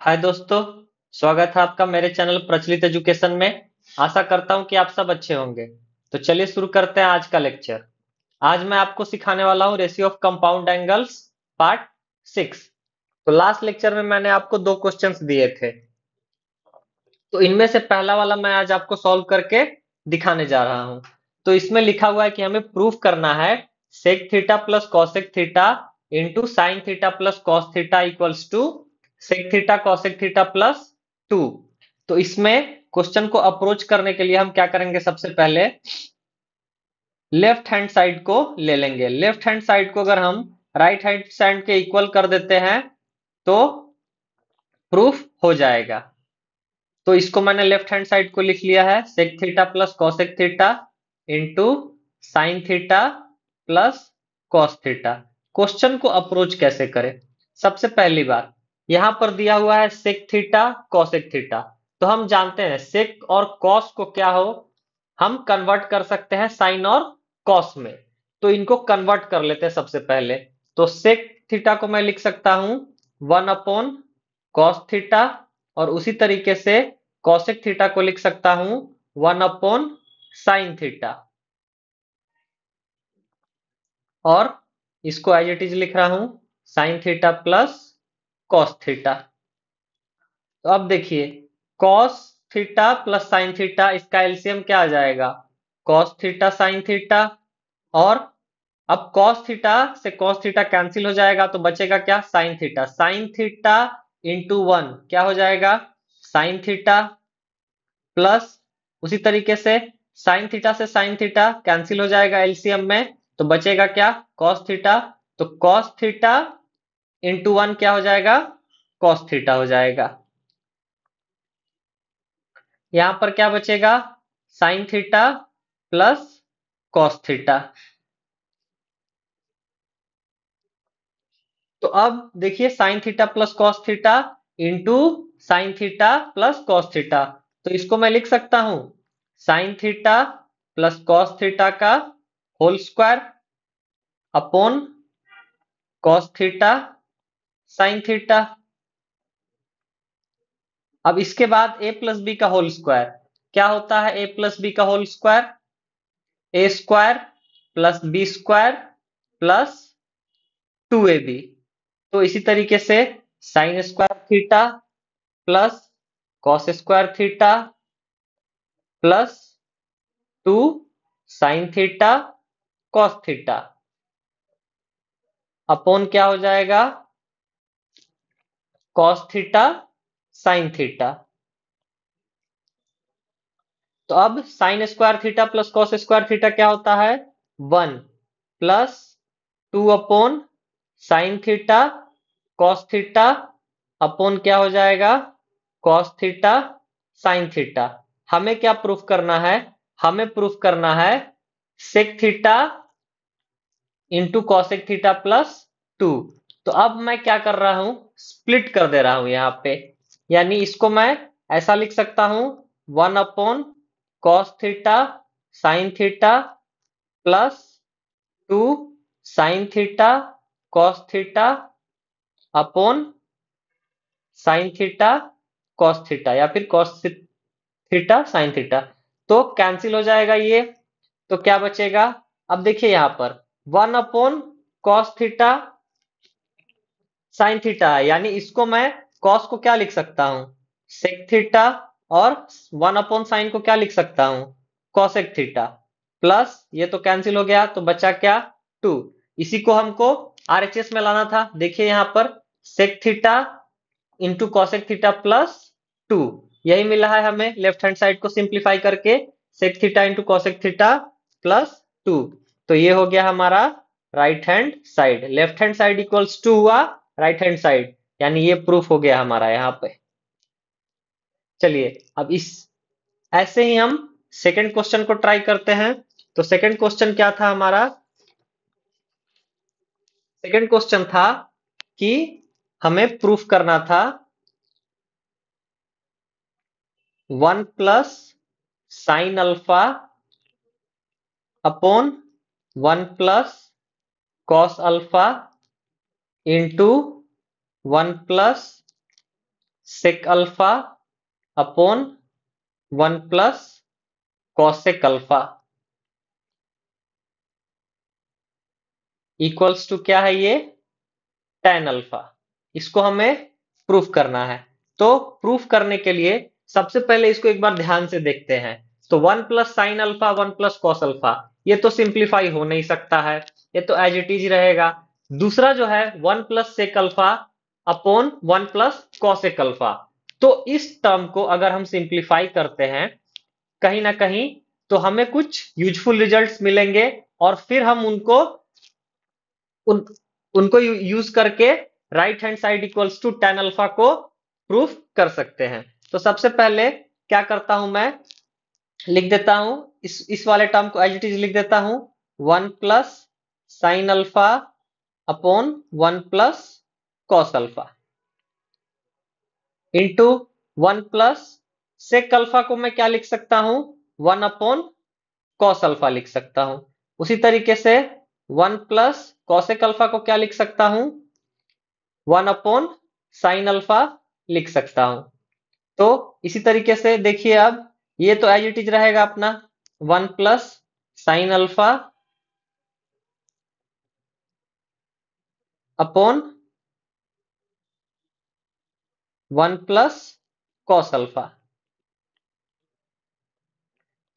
हाय दोस्तों। स्वागत है आपका मेरे चैनल प्रचलित एजुकेशन में। आशा करता हूं कि आप सब अच्छे होंगे। तो चलिए शुरू करते हैं आज का लेक्चर। आज मैं आपको सिखाने वाला हूं ratio of compound angles part 6। तो लास्ट लेक्चर में मैंने आपको दो क्वेश्चंस दिए थे। तो इनमें से पहला वाला मैं आज आपको सॉल्व करके दिखाने जा रहा हूं। तो इसमें लिखा हुआ है कि हमें प्रूफ करना है sec theta plus cosec theta into sine theta plus cos theta equals to sec theta cosec theta plus 2। तो इसमें क्वेश्चन को अप्रोच करने के लिए हम क्या करेंगे, सबसे पहले लेफ्ट हैंड साइड को ले लेंगे। लेफ्ट हैंड साइड को अगर हम राइट हैंड साइड के इक्वल कर देते हैं तो प्रूफ हो जाएगा। तो इसको मैंने लेफ्ट हैंड साइड को लिख लिया है sec theta plus cosec theta into sine theta plus cos theta. Question को अप्रोच कैसे करें? सबसे पहली बात, यहां पर दिया हुआ है सेक थीटा कॉसेक थीटा। तो हम जानते हैं सेक और कॉस को क्या हो, हम कन्वर्ट कर सकते हैं साइन और कॉस में। तो इनको कन्वर्ट कर लेते हैं सबसे पहले। तो सेक थीटा को मैं लिख सकता हूं 1 अपॉन कॉस थीटा, और उसी तरीके से कॉसेक थीटा को लिख सकता हूं 1 अपॉन साइन थीटा, और इसको एज इट इज लिख रहा हूं sine theta plus cos theta. तो अब देखिए cos theta plus sine theta, इसका एलसीएम क्या आ जाएगा, कॉस थीटा साइन थीटा। और अब कॉस थीटा से कॉस थीटा कैंसिल हो जाएगा तो बचेगा क्या, sine theta. Sine theta into 1 क्या हो जाएगा, साइन थीटा, प्लस उसी तरीके से साइन थीटा से साइन थीटा कैंसिल हो जाएगा एलसीएम में, तो बचेगा क्या, कॉस थीटा। तो कॉस थीटा इंटू 1 क्या हो जाएगा, कॉस थीटा हो जाएगा। यहां पर क्या बचेगा, sine theta plus cos theta. तो अब देखिए sine theta plus cos theta into sine theta plus cos theta. तो इसको मैं लिख सकता हूं sine theta plus cos theta का whole square upon cos theta sine theta. अब इसके बाद ए प्लस बी का होल स्क्वायर क्या होता है, ए प्लस बी का whole square A square plus B square plus 2ab। तो इसी तरीके से sine square theta plus cos square theta plus 2 sine theta cos theta upon क्या हो जाएगा, कॉस थीटा साइन थीटा। तो अब sine square theta plus cos square theta क्या होता है, 1 plus 2 upon sine theta cos theta upon क्या हो जाएगा, कॉस थीटा साइन थीटा। हमें क्या प्रूफ करना है, हमें प्रूफ करना है sec theta into cosec theta plus 2। तो अब मैं क्या कर रहा हूं, स्प्लिट कर दे रहा हूं यहां पे। यानी इसको मैं ऐसा लिख सकता हूं 1 upon cos theta sine theta plus 2 sine theta cos theta upon sine theta cos theta, या फिर कॉस थीटा साइन थीटा। तो कैंसिल हो जाएगा ये, तो क्या बचेगा, अब देखिए यहां पर 1 upon cos theta sine theta है, यानी इसको मैं कॉस को क्या लिख सकता हूं, सेक थीटा, और 1 अपॉन साइन को क्या लिख सकता हूं, कॉसेक थीटा। प्लस ये तो कैंसिल हो गया तो बचा क्या, 2। इसी को हमको आरएचएस में लाना था। देखिए यहां पर sec theta into cosec theta plus 2, यही मिला है हमें लेफ्ट हैंड साइड को सिंप्लीफाई करके, sec theta into cosec theta plus 2। तो ये हो गया हमारा right hand side. Left hand side equals to हुआ राइट हैंड साइड, यानी ये प्रूफ हो गया हमारा यहाँ पे। चलिए अब इस ऐसे ही हम सेकंड क्वेश्चन को ट्राई करते हैं। तो सेकंड क्वेश्चन क्या था हमारा, सेकंड क्वेश्चन था कि हमें प्रूफ करना था 1 plus sine alpha upon 1 plus cos alpha into 1 plus sec alpha upon 1 plus cosec alpha equals to क्या है ये tan अल्फा। इसको हमें प्रूफ करना है। तो प्रूफ करने के लिए सबसे पहले इसको एक बार ध्यान से देखते हैं। तो 1 plus sine alpha 1 plus cos alpha ये तो सिंप्लीफाई हो नहीं सकता है, ये तो एज इट इज रहेगा। दूसरा जो है 1 plus sec alpha upon 1 plus cosec alpha. तो इस टर्म को अगर हम सिंप्लीफाई करते हैं कहीं ना कहीं तो हमें कुछ यूजफुल रिजल्ट्स मिलेंगे और फिर हम उन उनको यूज करके right hand side equals to tan alpha को प्रूफ कर सकते हैं। तो सबसे पहले क्या करता हूं मैं लिख देता हूं इस वाले टर्म को एज इट इज लिख देता हूं 1 plus sine alpha upon 1 plus cos alpha into 1 plus sec alpha को मैं क्या लिख सकता हूं 1 अपॉन कॉस अल्फा लिख सकता हूं। उसी तरीके से 1 प्लस कॉसेक अल्फा को क्या लिख सकता हूं 1 अपॉन साइन अल्फा लिख सकता हूं। तो इसी तरीके से देखिए अब ये तो एज इट इज रहेगा अपना 1 plus sine alpha upon 1 plus cos alpha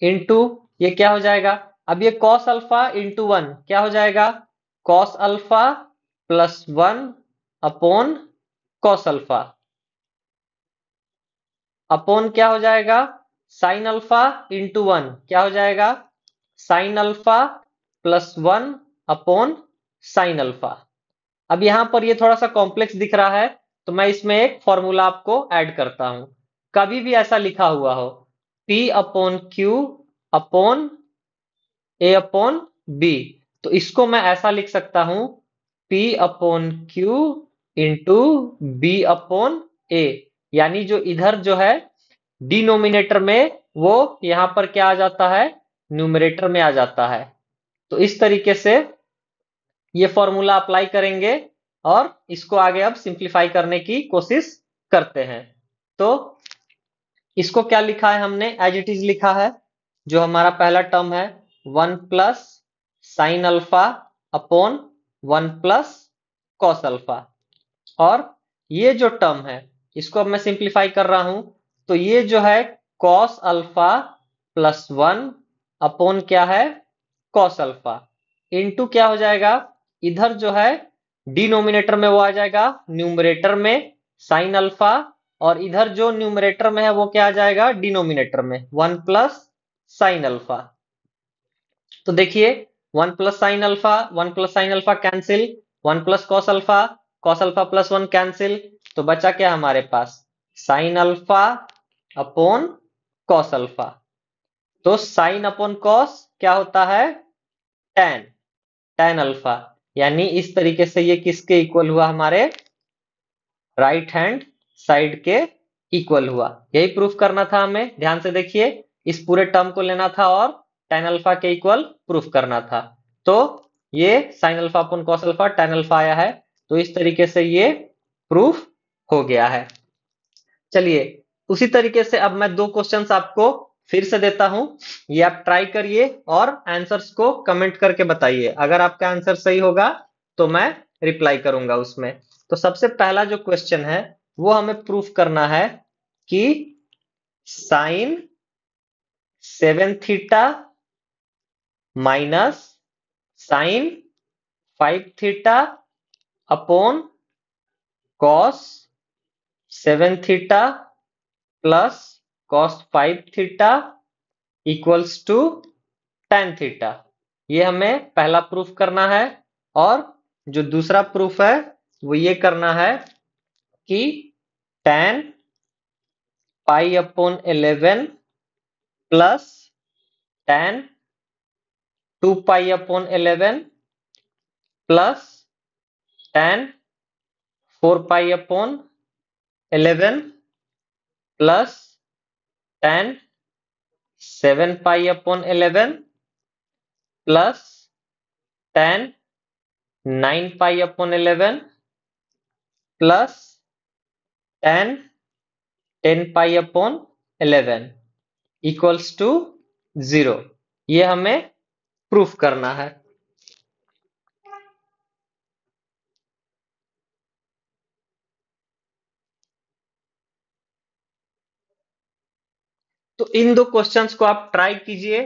into ये क्या हो जाएगा अब ये कॉस अल्फा इंटू 1 क्या हो जाएगा cos alpha plus 1 upon cos alpha upon क्या हो जाएगा साइन अल्फा इंटू 1 क्या हो जाएगा sine alpha plus 1 upon sine alpha. अब यहां पर ये थोड़ा सा कॉम्प्लेक्स दिख रहा है तो मैं इसमें एक फॉर्मूला आपको ऐड करता हूं। कभी भी ऐसा लिखा हुआ हो P upon Q upon A upon B तो इसको मैं ऐसा लिख सकता हूं P upon Q into B upon A यानी जो इधर जो है डिनोमिनेटर में वो यहां पर क्या आ जाता है न्यूमरेटर में आ जाता है। तो इस तरीके से ये फॉर्मूला अप्लाई करेंगे और इसको आगे अब सिंप्लीफाई करने की कोशिश करते हैं। तो इसको क्या लिखा है हमने एज इट इज लिखा है जो हमारा पहला टर्म है 1 plus sine alpha upon 1 plus cos alpha और ये जो टर्म है इसको अब मैं सिंप्लीफाई कर रहा हूं तो ये जो है कॉस अल्फा प्लस 1 अपॉन क्या है कॉस अल्फा इंटू क्या हो जाएगा इधर जो है डिनोमिनेटर में वो आ जाएगा न्यूमरेटर में साइन अल्फा और इधर जो न्यूमरेटर में है वो क्या आ जाएगा डिनोमिनेटर में 1 प्लस साइन अल्फा। तो देखिए 1 plus sine alpha 1 plus sine alpha cancel 1 plus cos alpha plus 1 cancel तो बचा क्या हमारे पास sine alpha upon cos alpha. तो साइन अपॉन कॉस क्या होता है tan tan अल्फा यानी इस तरीके से ये किसके इक्वल हुआ हमारे राइट हैंड साइड के इक्वल हुआ। यही प्रूफ करना था हमें ध्यान से देखिए इस पूरे टर्म को लेना था और tan अल्फा के इक्वल प्रूफ करना था। तो ये sign alpha upon cos alpha tan alpha आया है तो इस तरीके से ये प्रूफ हो गया है। चलिए उसी तरीके से अब मैं दो क्वेश्चंस आपको फिर से देता हूं ये आप ट्राई करिए और आंसर्स को कमेंट करके बताइए। अगर आपका आंसर सही होगा तो मैं रिप्लाई करूंगा उसमें। तो सबसे पहला जो क्वेश्चन है वो हमें प्रूफ करना है कि sine 7 theta minus sine 5 theta upon cos 7 theta plus cos 5 theta equals to tan theta. ये हमें पहला प्रूफ करना है और जो दूसरा प्रूफ है वो ये करना है कि tan pi upon 11 plus tan 2 pi upon 11 plus tan 4 pi upon 11 plus tan 7 pi upon 11 plus tan 9 pi upon 11 plus tan 10 pi upon 11 equals to 0। ये हमें प्रूफ करना है। तो इन दो क्वेश्चंस को आप ट्राई कीजिए।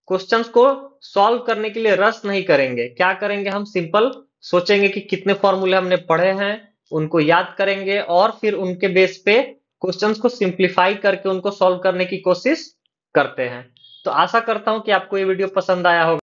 क्वेश्चंस को सॉल्व करने के लिए रस नहीं करेंगे। क्या करेंगे, हम सिंपल सोचेंगे कि कितने फॉर्मूले हमने पढ़े हैं, उनको याद करेंगे और फिर उनके बेस पे क्वेश्चंस को सिंप्लीफाई करके उनको सॉल्व करने की कोशिश करते हैं। तो आशा करता हूं कि आपको ये वीडियो पसंद आया होगा।